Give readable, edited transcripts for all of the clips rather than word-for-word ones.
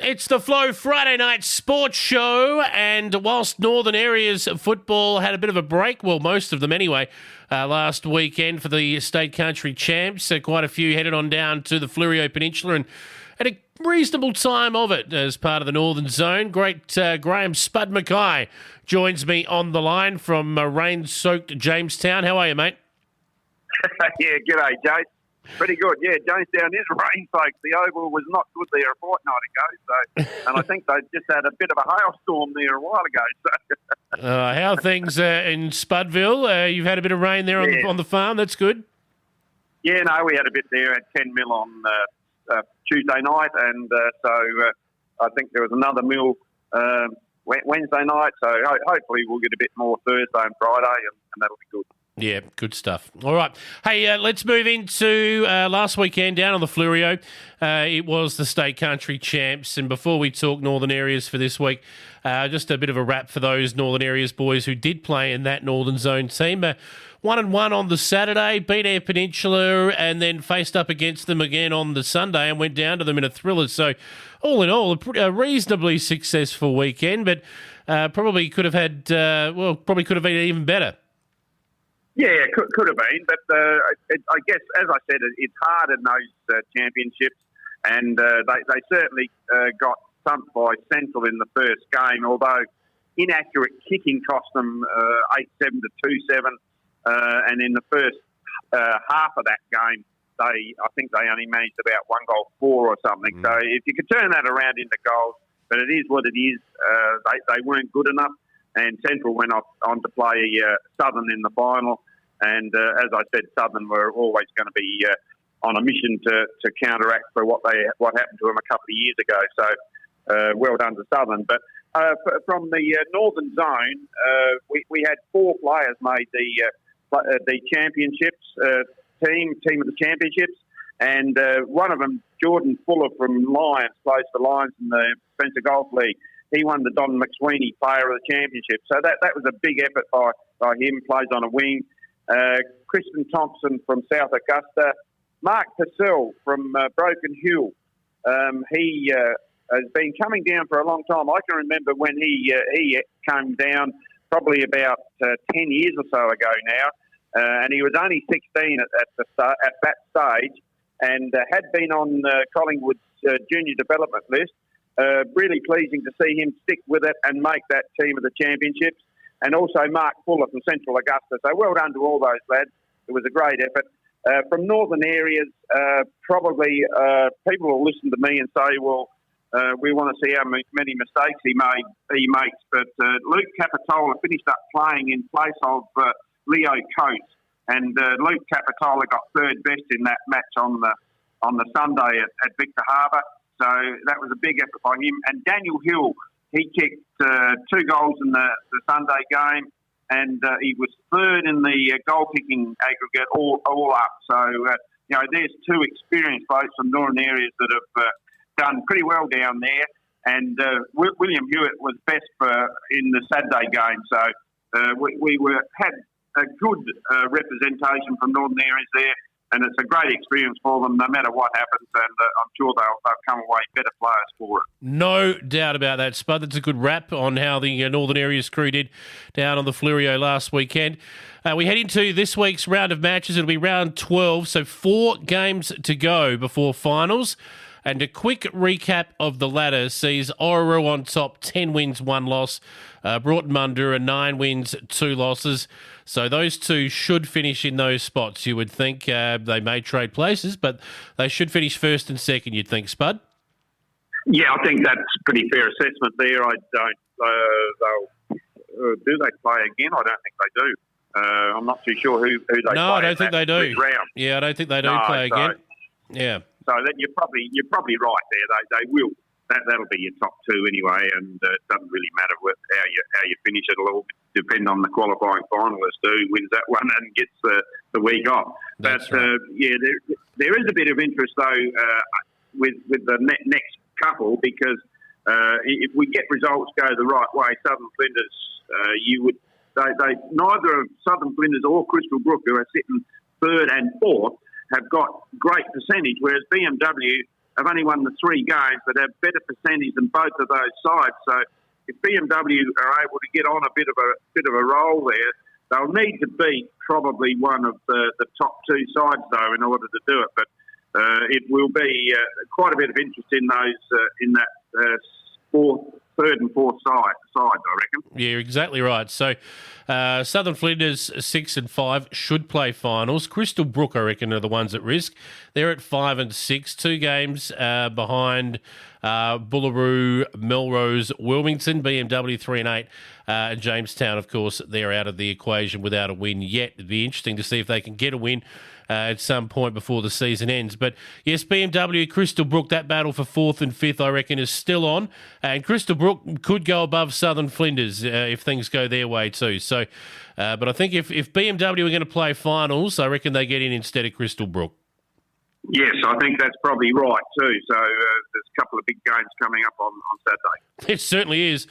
It's the Flow Friday night sports show, and whilst Northern Areas football had a bit of a break, well, most of them anyway, last weekend for the State Country Champs, quite a few headed on down to the Fleurieu Peninsula and had a reasonable time of it as part of the Northern Zone. Great Graham Spud Mackay joins me on the line from rain-soaked Jamestown. How are you, mate? Yeah, g'day, Jace. Pretty good, yeah. Jamestown is rain-soaked. The Oval was not good there a fortnight ago, and I think they just had a bit of a hailstorm there a while ago. How are things in Spudville? You've had a bit of rain there on the farm. That's good. Yeah, no, we had a bit there at 10 mil on Tuesday night, and so I think there was another mil Wednesday night, so hopefully we'll get a bit more Thursday and Friday, and that'll be good. Yeah, good stuff. All right. Hey, let's move into last weekend down on the Fleurieu. It was the State Country Champs. And before we talk Northern Areas for this week, just a bit of a wrap for those Northern Areas boys who did play in that Northern Zone team. 1-1 on the Saturday, beat Eyre Peninsula, and then faced up against them again on the Sunday and went down to them in a thriller. So, all in all, a reasonably successful weekend, but probably could have been even better. Yeah, it could have been, but I guess, as I said, it's hard in those championships, and they certainly got thumped by Central in the first game, although inaccurate kicking cost them 8-7 to 2-7, and in the first half of that game, I think they only managed about 1-4 or something. So if you could turn that around into goals, but it is what it is, they weren't good enough, and Central went on to play Southern in the final. And as I said, Southern were always going to be on a mission to counteract for what happened to them a couple of years ago. So well done to Southern. But from the Northern Zone, we had 4 players made the championships team of the championships, and one of them, Jordan Fuller from Lions, plays for Lions in the Spencer Golf League. He won the Don McSweeney Player of the Championship. So that was a big effort by him. Plays on a wing. Kristen Thompson from South Augusta, Mark Purcell from Broken Hill. He has been coming down for a long time. I can remember when he came down probably about 10 years or so ago now, and he was only 16 at that stage, and had been on Collingwood's junior development list. Really pleasing to see him stick with it and make that team of the championships. And also Mark Fuller from Central Augusta. So well done to all those lads. It was a great effort. From Northern Areas, probably people will listen to me and say, well, we want to see how many mistakes he makes. But Luke Capitola finished up playing in place of Leo Coates. And Luke Capitola got third best in that match on the Sunday at Victor Harbour. So that was a big effort by him. And Daniel Hill, he kicked 2 goals in the Sunday game, and he was third in the goal-kicking aggregate all up. So, there's 2 experienced blokes from Northern Areas that have done pretty well down there. And William Hewitt was best in the Saturday game. So we had a good representation from Northern Areas there. And it's a great experience for them, no matter what happens, and I'm sure they'll come away better players for it. No doubt about that, Spud. That's a good wrap on how the Northern Areas crew did down on the Fleurieu last weekend. We head into this week's round of matches. It'll be round 12, so 4 games to go before finals. And a quick recap of the ladder sees Orroroo on top, 10 wins, 1 loss. Broughton Mundura, 9 wins, 2 losses. So those 2 should finish in those spots, you would think. They may trade places, but they should finish first and second, you'd think, Spud? Yeah, I think that's a pretty fair assessment there. I don't... do they play again? I don't think they do. I'm not too sure who they play. No, I don't think they do. Round. Yeah, I don't think they do play again. Yeah. So that you're probably right there. They will. That'll be your top 2 anyway, and it doesn't really matter how you finish. It'll all depend on the qualifying finalist who wins that one and gets the week off. That's but right. There is a bit of interest though with the next couple, because if we get results go the right way, Southern Flinders, neither of Southern Flinders or Crystal Brook, who are sitting 3rd and 4th, have got great percentage, whereas BMW have only won the 3 games, but have better percentage than both of those sides. So if BMW are able to get on a bit of a roll there, they'll need to beat probably one of the top 2 sides, though, in order to do it. But it will be quite a bit of interest in those in that third and fourth sides, I reckon. Yeah, exactly right. So Southern Flinders 6 and 5 should play finals. Crystal Brook, I reckon, are the ones at risk. They're at 5 and 6, 2 games behind Bullaroo, Melrose, Wilmington, BMW 3 and 8, and Jamestown. Of course, they're out of the equation without a win yet. It'd be interesting to see if they can get a win at some point before the season ends. But yes, BMW, Crystal Brook, that battle for 4th and 5th, I reckon, is still on. And Crystal Brook could go above Southern Flinders if things go their way too. So, but I think if BMW are going to play finals, I reckon they get in instead of Crystal Brook. Yes, I think that's probably right too. So there's a couple of big games coming up on Saturday. It certainly is.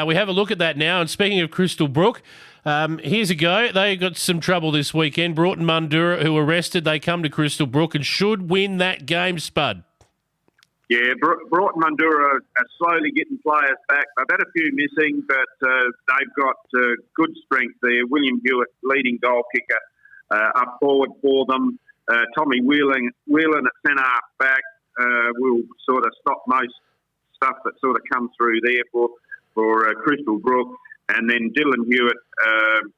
We have a look at that now. And speaking of Crystal Brook, here's a go. They got some trouble this weekend. Broughton Mundura, who arrested, they come to Crystal Brook and should win that game, Spud. Yeah, Broughton Mundura are slowly getting players back. They've had a few missing, but they've got good strength there. William Hewitt, leading goal kicker, up forward for them. Tommy Whelan at centre half back will sort of stop most stuff that sort of comes through there for Crystal Brook. And then Dylan Hewitt,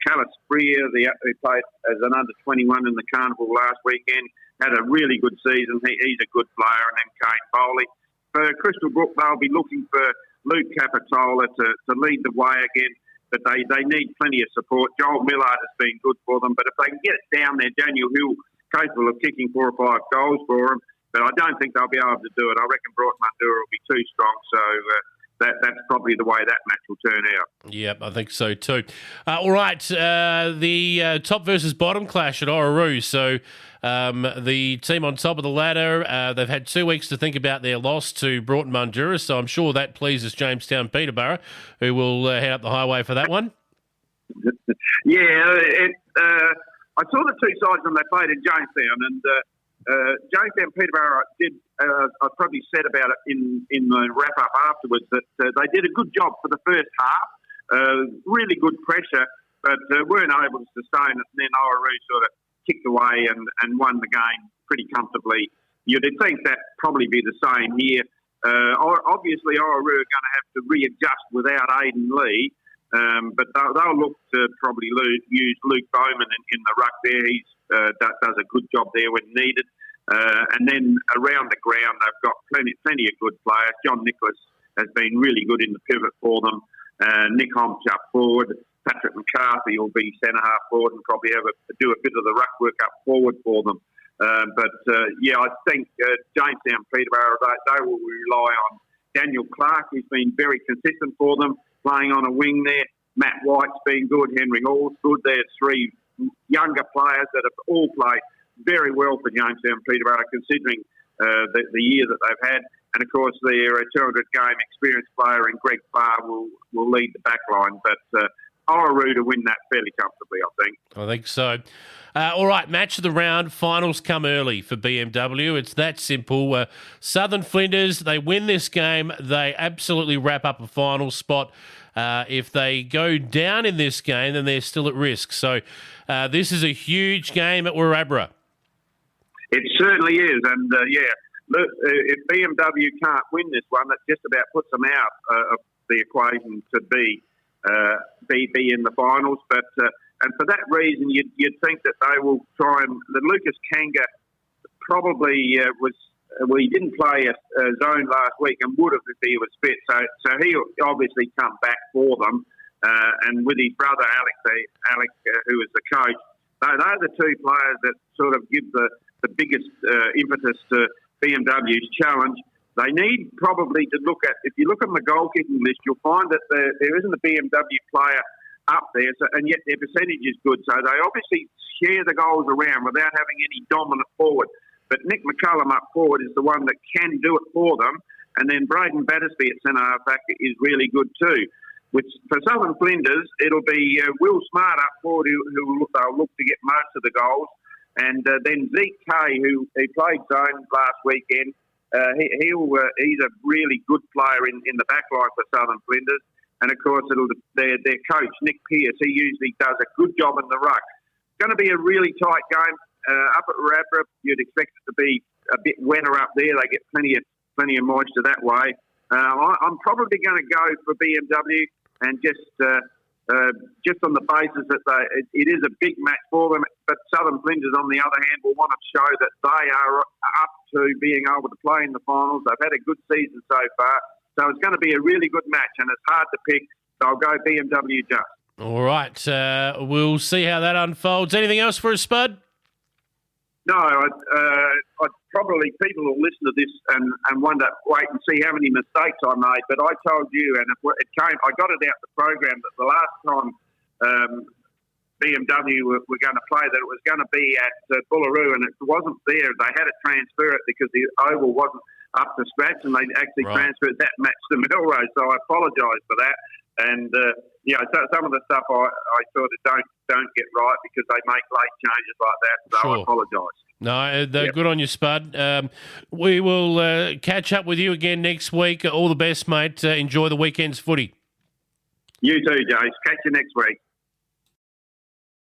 Callis Freer, who played as an under-21 in the Carnival last weekend, had a really good season. He's a good player. And then Kane Foley. For Crystal Brook, they'll be looking for Luke Capitola to lead the way again. But they need plenty of support. Joel Millard has been good for them. But if they can get it down there, Daniel Hill capable of kicking 4 or 5 goals for them. But I don't think they'll be able to do it. I reckon Broughton Mundura will be too strong. So that's probably the way that match will turn out. Yep, I think so too. All right, the top versus bottom clash at Orroroo. So the team on top of the ladder, they've had 2 weeks to think about their loss to Broughton Mundura, so I'm sure that pleases Jamestown Peterborough, who will head up the highway for that one. Yeah, I saw the 2 sides when they played in Jamestown, and Jamestown Peterborough did. I probably said about it in the wrap up afterwards that they did a good job for the first half. Really good pressure, but weren't able to sustain it. And then Orroroo sort of kicked away and won the game pretty comfortably. You'd think that probably be the same here. Obviously, Orroroo are going to have to readjust without Aidan Lee. But they'll look to probably use Luke Bowman in the ruck there. He does a good job there when needed. And then around the ground, they've got plenty of good players. John Nicholas has been really good in the pivot for them. Nick Homch up forward. Patrick McCarthy will be centre-half forward and probably do a bit of the ruck work up forward for them. Yeah, I think Jamestown Peterborough, they will rely on Daniel Clark, who's been very consistent for them, playing on a wing there. Matt White's been good. Henry Hall's good. There's 3 younger players that have all played very well for Jamestown Peterborough, considering the year that they've had. And, of course, their 200-game experienced player in Greg Farr will lead the back line. But Orroroo to win that fairly comfortably, I think. I think so. All right, match of the round. Finals come early for BMW. It's that simple. Southern Flinders, they win this game. They absolutely wrap up a final spot. If they go down in this game, then they're still at risk. So this is a huge game at Warrabra. It certainly is. And, look, if BMW can't win this one, that just about puts them out of the equation to be in the finals. But and for that reason, you'd think that they will try and... Lucas Kanga probably he didn't play a zone last week and would have if he was fit. So he'll obviously come back for them. And with his brother, Alec, who is the coach, they're the 2 players that sort of give the biggest impetus to BMW's challenge. They need probably to look at... If you look on the goal-kicking list, you'll find that there isn't a BMW player up there, and yet their percentage is good. So they obviously share the goals around without having any dominant forward. But Nick McCullum up forward is the one that can do it for them. And then Braden Battersby at centre half-back is really good too. For Southern Flinders, it'll be Will Smart up forward who they'll look to get most of the goals. And then Zeke Kay, who he played zone last weekend, he's a really good player in the back line for Southern Flinders. And, of course, their coach, Nick Pearce, he usually does a good job in the ruck. It's going to be a really tight game. Up at Radborough, you'd expect it to be a bit wetter up there. They get plenty of moisture that way. I'm probably going to go for BMW and just on the basis that it is a big match for them. But Southern Flinders, on the other hand, will want to show that they are up to being able to play in the finals. They've had a good season so far. So it's going to be a really good match, and it's hard to pick. So I'll go BMW just. All right. We'll see how that unfolds. Anything else for us, Spud? No, I'd probably, people will listen to this and wonder, wait and see how many mistakes I made. But I told you, and I got it out the program that the last time BMW were going to play, that it was going to be at Bullaroo, and it wasn't there. They had to transfer it because the oval wasn't up to scratch, and they actually transferred that match to Melrose. So I apologise for that. And so some of the stuff I sort of don't get right because they make late changes like that. So I apologise. No, good on you, Spud. We will catch up with you again next week. All the best, mate. Enjoy the weekend's footy. You too, Jace. Catch you next week.